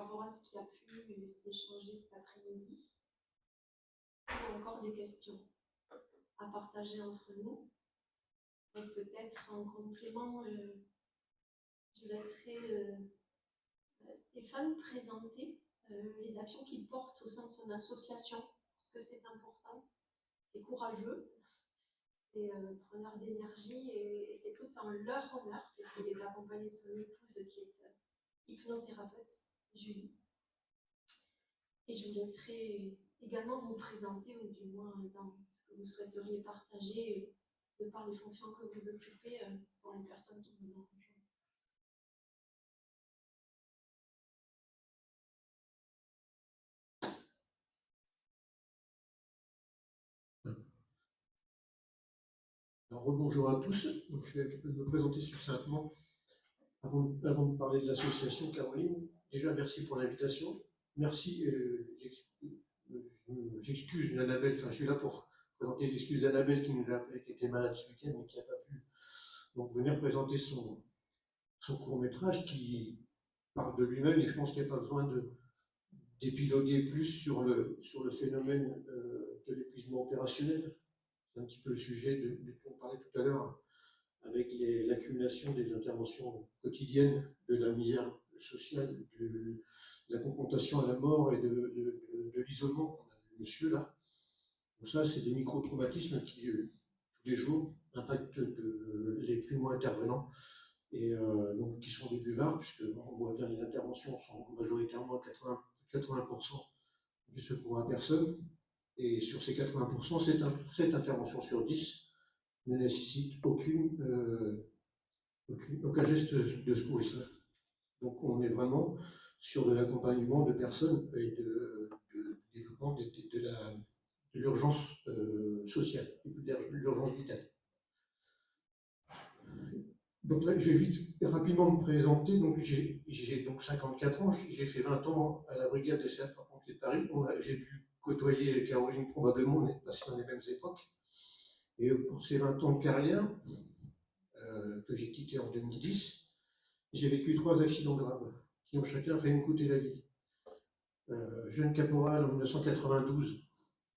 rapport à ce qui a pu s'échanger cet après-midi, ou encore des questions à partager entre nous. Donc peut-être en complément, je laisserai Stéphane présenter les actions qu'il porte au sein de son association, parce que c'est important, c'est courageux, c'est preneur d'énergie et c'est tout en leur honneur, puisqu'il est accompagné de son épouse qui est hypnothérapeute, Julie. Et je vous laisserai également vous présenter, ou du moins dans ce que vous souhaiteriez partager, de par les fonctions que vous occupez pour les personnes qui vous ont rejoint. Alors, bonjour à tous. Donc, je vais me présenter succinctement avant de parler de l'association. Caroline, déjà merci pour l'invitation. Merci. J'excuse Annabelle, enfin je suis là pour présenter les excuses d'Annabelle qui nous a appelé, qui était malade ce week-end et qui n'a pas pu donc venir présenter son court-métrage qui parle de lui-même, et je pense qu'il n'y a pas besoin d'épiloguer plus sur le phénomène de l'épuisement opérationnel. C'est un petit peu le sujet dont on parlait tout à l'heure, avec l'accumulation des interventions quotidiennes, de la misère sociale, de la confrontation à la mort et de l'isolement qu'on a vu, monsieur, là. Donc ça, c'est des micro-traumatismes qui, tous les jours, impactent les primo-intervenants, et donc qui sont des buvards, puisque on voit bien les interventions sont majoritairement à 80% du secours à personne, et sur ces 80%, 7 interventions sur 10 ne nécessitent aucun geste de secourisme. Donc on est vraiment sur de l'accompagnement de personnes et de développement de l'urgence sociale, de l'urgence vitale. Donc là, je vais vite rapidement me présenter. Donc j'ai donc 54 ans, j'ai fait 20 ans à la brigade des sapeurs-pompiers de Paris. J'ai dû côtoyer Caroline probablement, on est passé dans les mêmes époques. Et pour ces 20 ans de carrière, que j'ai quitté en 2010, j'ai vécu 3 accidents graves qui ont chacun fait me coûter la vie. Jeune caporal en 1992,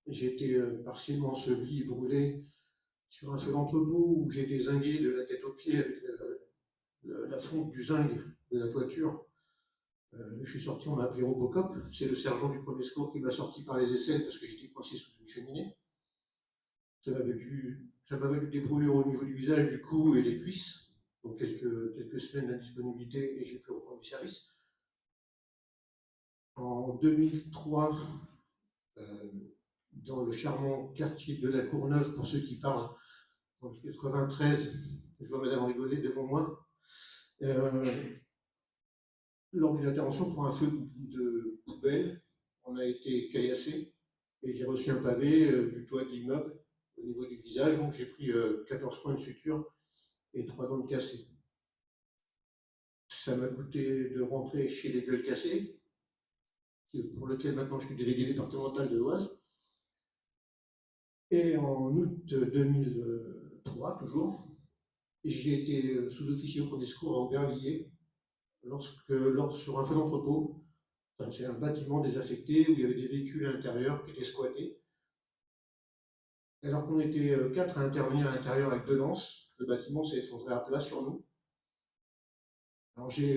j'ai été partiellement enseveli et brûlé sur un feu d'entrepôt où j'ai dézingué de la tête aux pieds avec la fonte du zinc de la toiture. Je suis sorti, on m'a appelé Robocop, c'est le sergent du premier secours qui m'a sorti par les aisselles parce que j'étais coincé sous une cheminée. Ça m'a valu des brûlures au niveau du visage, du cou et des cuisses, donc quelques semaines d'indisponibilité et j'ai pu reprendre du service. En 2003, dans le charmant quartier de la Courneuve, pour ceux qui parlent, en 93, je vois Madame rigoler devant moi, lors d'une intervention pour un feu de poubelle, on a été caillassé et j'ai reçu un pavé du toit de l'immeuble au niveau du visage, donc j'ai pris 14 points de suture et 3 dents de cassées. Ça m'a coûté de rentrer chez les gueules cassées, pour lequel maintenant je suis délégué départemental de l'Oise. Et en août 2003, toujours, j'ai été sous-officier au premier secours à Aubervilliers, sur un feu d'entrepôt. Enfin, c'est un bâtiment désaffecté où il y avait des véhicules à l'intérieur qui étaient squattés. Alors qu'on était 4 à intervenir à l'intérieur avec 2 lances, le bâtiment s'est effondré à plat sur nous. Alors j'ai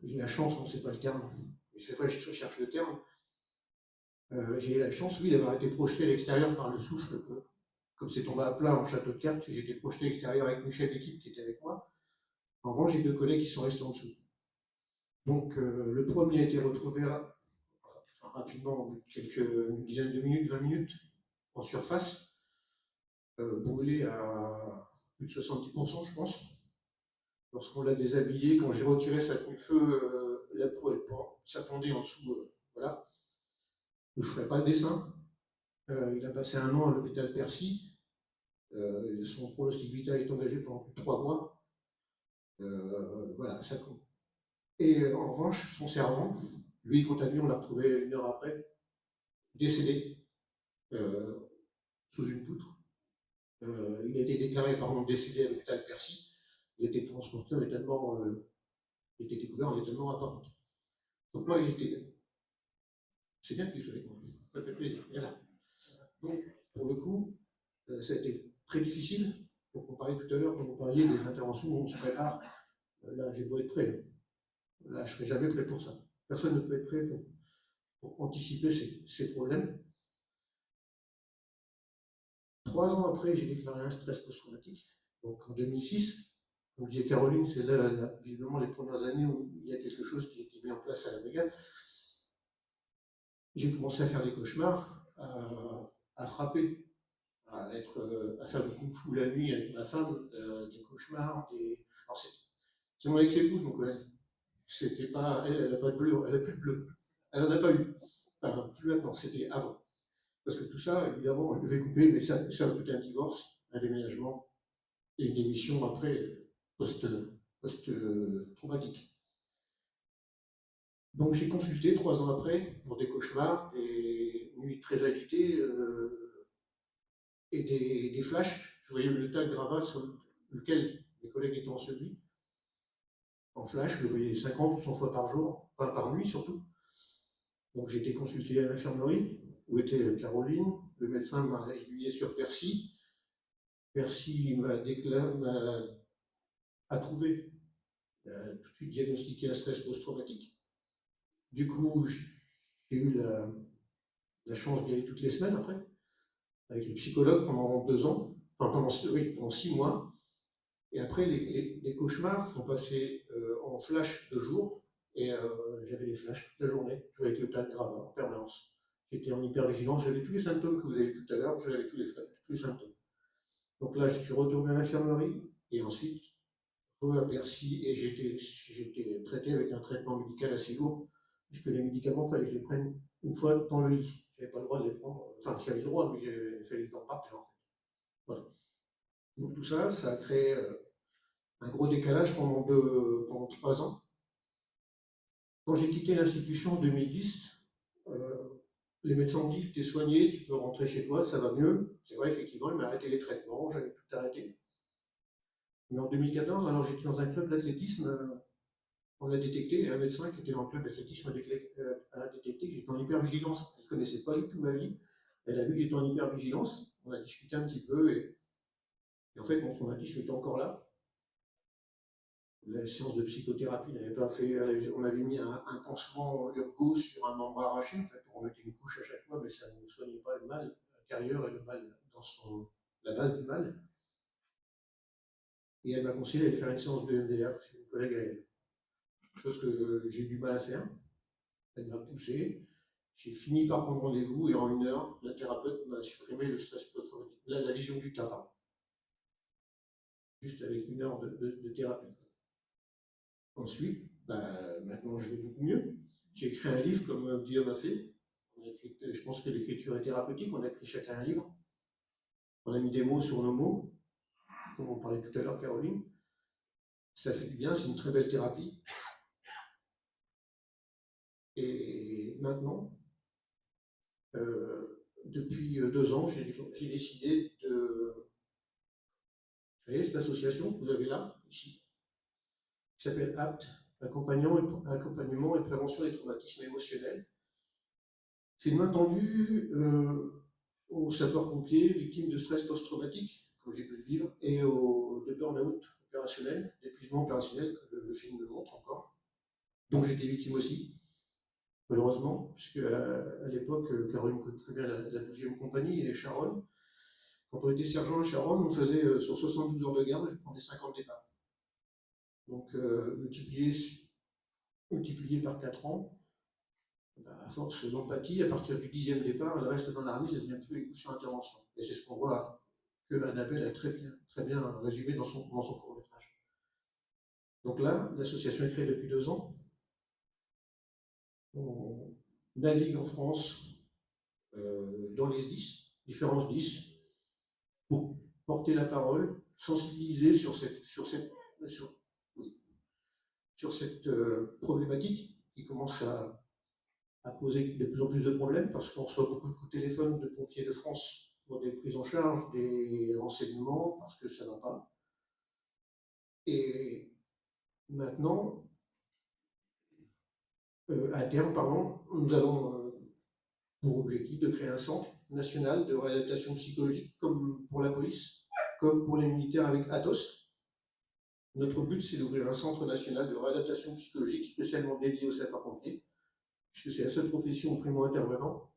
la chance, on ne sait pas le terme, chaque fois je cherche le terme. J'ai eu la chance, oui, d'avoir été projeté à l'extérieur par le souffle. Comme c'est tombé à plat en château de cartes, j'ai été projeté à l'extérieur avec une chef d'équipe qui était avec moi. En revanche, j'ai 2 collègues qui sont restés en dessous. Donc, le premier a été retrouvé rapidement, une dizaine de minutes, 20 minutes, en surface, brûlé à plus de 70%, je pense. Lorsqu'on l'a déshabillé, quand j'ai retiré sa tenue de feu, la peau, ça pendait en dessous, voilà. Je ne ferai pas le dessin. Il a passé 1 an à l'hôpital Percy. Son pronostic vital est engagé pendant plus de 3 mois. Voilà, ça compte. Et en revanche, son servant, lui, quant à lui, on l'a retrouvé 1 heure après, décédé sous une poutre. Il a été déclaré décédé à l'hôpital Percy. Il a été transporté en état de mort J'ai été découvert en état de mort apparente. Donc moi, c'est bien qu'il soit avec moi, ça fait plaisir. Voilà. Donc, pour le coup, ça a été très difficile. Donc, on parlait tout à l'heure, quand vous parliez des interventions où on se prépare, là, j'ai beau être prêt. Là, je ne serai jamais prêt pour ça. Personne ne peut être prêt pour anticiper ces problèmes. 3 ans après, j'ai déclaré un stress post-traumatique. Donc, en 2006, comme disait Caroline, c'est là, visiblement, les premières années où il y a quelque chose qui a été mis en place à la brigade. J'ai commencé à faire des cauchemars, à frapper, à faire du kung-fu la nuit avec ma femme, des cauchemars, Alors c'est mon ex-épouse, mon collègue. C'était pas, elle n'a pas de bleu, elle n'a plus de bleu. Elle n'en a pas eu. Enfin, plus maintenant, c'était avant. Parce que tout ça, évidemment, elle devait couper, mais ça a coûté un divorce, un déménagement et une démission après, post-traumatique. Donc j'ai consulté 3 ans après pour des cauchemars, des nuits très agitées et des flashs. Je voyais le tas de gravats sur lequel mes collègues étaient ensevelis. En flash, je le voyais 50 ou 100 fois par jour, enfin par nuit surtout. Donc j'ai été consulté à l'infirmerie, où était Caroline. Le médecin m'a aiguillé sur Percy. Percy a trouvé, tout de suite diagnostiqué un stress post-traumatique. Du coup, j'ai eu la chance d'y aller toutes les semaines après, avec le psychologue pendant 2 ans, enfin pendant 6 mois. Et après, les cauchemars sont passés en flash de jour, et j'avais des flashs toute la journée, je jouais avec le tas de gravats en permanence. J'étais en hypervigilance, j'avais tous les symptômes que vous avez vu tout à l'heure, j'avais tous les symptômes. Donc là, je suis retourné à l'infirmerie, et ensuite, à Percy, et j'étais traité avec un traitement médical assez lourd, puisque les médicaments, il fallait que je les prenne une fois dans le lit. Je n'avais pas le droit de les prendre, enfin, j'avais le droit, mais il fallait que je parte en fait. Voilà. Donc tout ça, ça a créé un gros décalage pendant 3 ans. Quand j'ai quitté l'institution en 2010, les médecins ont dit, tu es soigné, tu peux rentrer chez toi, ça va mieux. C'est vrai, effectivement, ils m'ont arrêté les traitements, j'avais tout arrêté. Mais en 2014, alors j'étais dans un club d'athlétisme, on a détecté, un médecin qui était dans le club d'athlétisme a détecté que j'étais en hypervigilance. Elle ne connaissait pas du tout ma vie. Elle a vu que j'étais en hypervigilance. On a discuté un petit peu et en fait, mon traumatisme était encore là. La séance de psychothérapie n'avait pas fait. On avait mis un pansement ergo sur un membre arraché. En fait, on mettait une couche à chaque fois, mais ça ne soignait pas le mal intérieur et le mal dans la base du mal. Et elle m'a conseillé de faire une séance de MDR chez une collègue à elle. Chose que j'ai du mal à faire. Elle m'a poussé. J'ai fini par prendre rendez-vous et en 1 heure, la thérapeute m'a supprimé le stress post-traumatique. La vision du tas, pardon. Juste avec 1 heure de thérapie. Ensuite, maintenant je vais beaucoup mieux. J'ai écrit un livre comme Guillaume a fait. Je pense que l'écriture est thérapeutique. On a écrit chacun un livre. On a mis des mots sur nos mots, comme on parlait tout à l'heure, Caroline. Ça fait du bien, c'est une très belle thérapie. Et maintenant, depuis 2 ans, j'ai décidé de créer cette association que vous avez là, ici, qui s'appelle APT, Accompagnement et Prévention des traumatismes émotionnels. C'est une main tendue aux sapeurs-pompiers victimes de stress post-traumatique, comme j'ai pu le vivre, et de burn-out opérationnel, d'épuisement opérationnel, que le film le montre encore, dont j'étais victime aussi, malheureusement, puisque à l'époque, Caroline connaît très bien la 12e compagnie et Charonne. Quand on était sergent à Charonne, on faisait sur 72 heures de garde, je prenais 50 départs. Donc multiplié par 4 ans, à force d'empathie, à partir du 10e départ, le reste dans l'armée, ça devient plus écoute sur intervention. Et c'est ce qu'on voit que Annabelle a très bien résumé dans son court-métrage. Donc là, l'association est créée depuis 2 ans. On navigue en France dans les SDIS, différents SDIS, pour porter la parole, sensibiliser sur cette problématique qui commence à poser de plus en plus de problèmes parce qu'on reçoit beaucoup de coups de téléphone de pompiers de France pour des prises en charge, des renseignements, parce que ça ne va pas. Et maintenant, À terme, pardon, nous avons pour objectif de créer un centre national de réadaptation psychologique, comme pour la police, comme pour les militaires avec Athos. Notre but, c'est d'ouvrir un centre national de réadaptation psychologique spécialement dédié aux sapeurs-pompiers, puisque c'est la seule profession primo-intervenant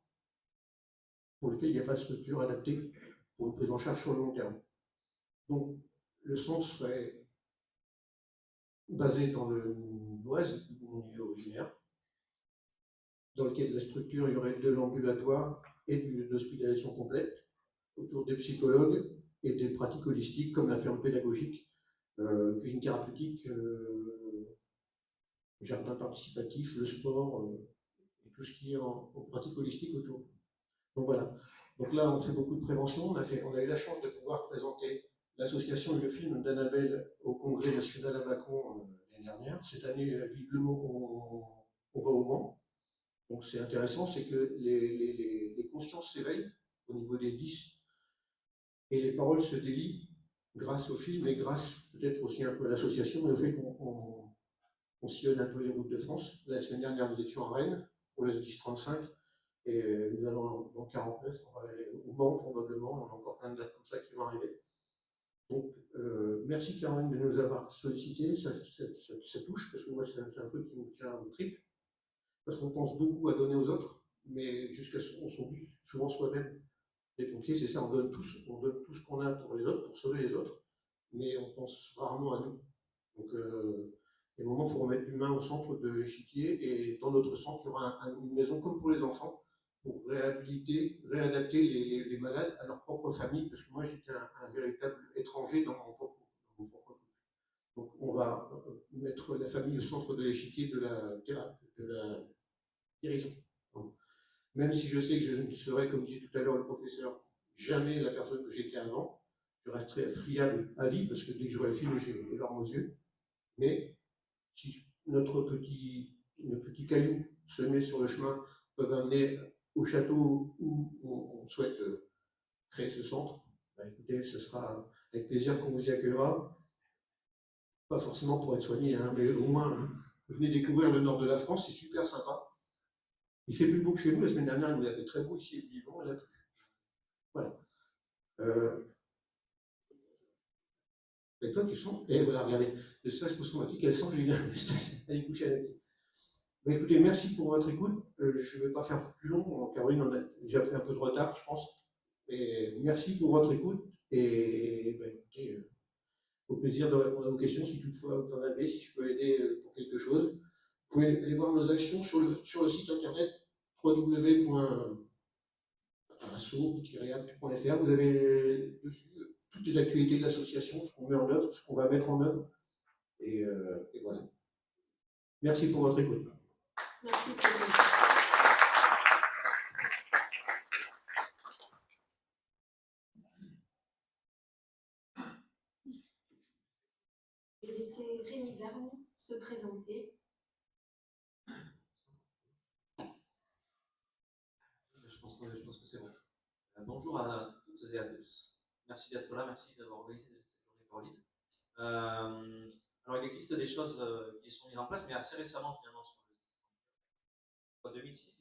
pour laquelle il n'y a pas de structure adaptée pour une prise en charge sur le long terme. Donc, le centre serait basé dans l'Oise, mon milieu originaire, dans lequel la structure, il y aurait de l'ambulatoire et de l'hospitalisation complète, autour des psychologues et des pratiques holistiques comme la ferme pédagogique, cuisine thérapeutique, jardin participatif, le sport, et tout ce qui est en pratique holistique autour. Donc voilà. Donc là, on fait beaucoup de prévention. On a eu la chance de pouvoir présenter l'association et le film d'Annabelle au Congrès national à Macron l'année dernière. Cette année, visiblement, on va au Mans. Donc c'est intéressant, c'est que les consciences s'éveillent au niveau des 10 et les paroles se délient grâce au film et grâce peut-être aussi un peu à l'association et au fait qu'on sillonne un peu les routes de France. La semaine dernière, nous étions à Rennes pour le 10-35 et nous allons dans 49, on va aller au Mans probablement, on a encore plein de dates comme ça qui vont arriver. Donc merci Caroline de nous avoir sollicité, ça touche parce que moi c'est un truc qui me tient au trip, parce qu'on pense beaucoup à donner aux autres, mais jusqu'à ce qu'on s'oublie souvent soi-même. Les pompiers, c'est ça, on donne tout ce qu'on a pour les autres, pour sauver les autres, mais on pense rarement à nous. Donc, il y a un moment, il faut remettre l'humain au centre de l'échiquier, et dans notre centre, il y aura une maison comme pour les enfants, pour réadapter les malades à leur propre famille, parce que moi, j'étais un véritable étranger dans mon propre couple. Donc, on va mettre la famille au centre de l'échiquier de la thérapie, de la guérison. Même si je sais que je ne serai, comme dit tout à l'heure le professeur, jamais la personne que j'étais avant, je resterai friable à vie, parce que dès que je vois le film, j'ai les larmes aux yeux. Mais si notre petit caillou semé sur le chemin peut amener au château où on souhaite créer ce centre, bah écoutez, ce sera avec plaisir qu'on vous y accueillera. Pas forcément pour être soigné, hein, mais au moins, venez découvrir le nord de la France, c'est super sympa. Il fait plus beau que chez nous. La semaine dernière, il nous a fait très beau ici, et puis bon, il a plu. Voilà. Et toi, tu sens, et voilà, regardez, le stress post-traumatique, elle sent Julien, elle est couchée avec. Mais écoutez, merci pour votre écoute. Je ne vais pas faire plus long. Caroline, on a déjà pris un peu de retard, je pense. Et merci pour votre écoute. Et ben, écoutez, au plaisir de répondre à vos questions, si toutefois vous en avez, si je peux aider pour quelque chose. Vous pouvez aller voir nos actions sur le site internet www.asso-react.fr. Vous avez dessus toutes les actualités de l'association, ce qu'on met en œuvre, ce qu'on va mettre en œuvre. Et voilà. Merci pour votre écoute. Merci Stéphane. Je vais laisser Rémi Verne se présenter. Je pense que c'est bon. Bonjour à toutes et à tous. Merci d'être là, merci d'avoir organisé cette journée Caroline. Alors il existe des choses qui sont mises en place, mais assez récemment finalement sur le système. En 2006,